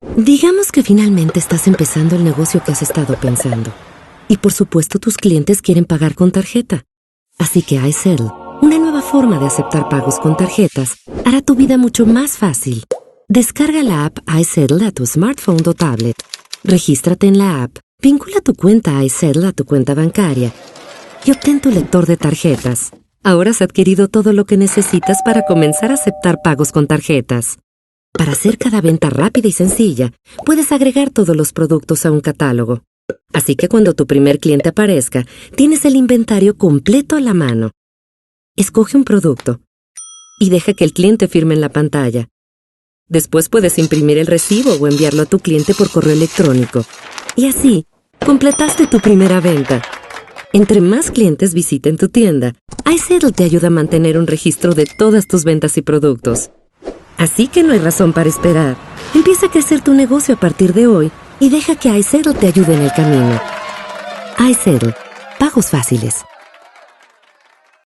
Digamos que finalmente estás empezando el negocio que has estado pensando. Y por supuesto tus clientes quieren pagar con tarjeta. Así que iSettle, una nueva forma de aceptar pagos con tarjetas, hará tu vida mucho más fácil. Descarga la app iSettle a tu smartphone o tablet. Regístrate en la app, vincula tu cuenta iSettle a tu cuenta bancaria y obtén tu lector de tarjetas. Ahora has adquirido todo lo que necesitas para comenzar a aceptar pagos con tarjetas. Para hacer cada venta rápida y sencilla, puedes agregar todos los productos a un catálogo. Así que cuando tu primer cliente aparezca, tienes el inventario completo a la mano. Escoge un producto y deja que el cliente firme en la pantalla. Después puedes imprimir el recibo o enviarlo a tu cliente por correo electrónico. Y así, completaste tu primera venta. Entre más clientes visiten tu tienda, iSettle te ayuda a mantener un registro de todas tus ventas y productos. Así que no hay razón para esperar. Empieza a crecer tu negocio a partir de hoy y deja que iSettle te ayude en el camino. iSettle. Pagos fáciles.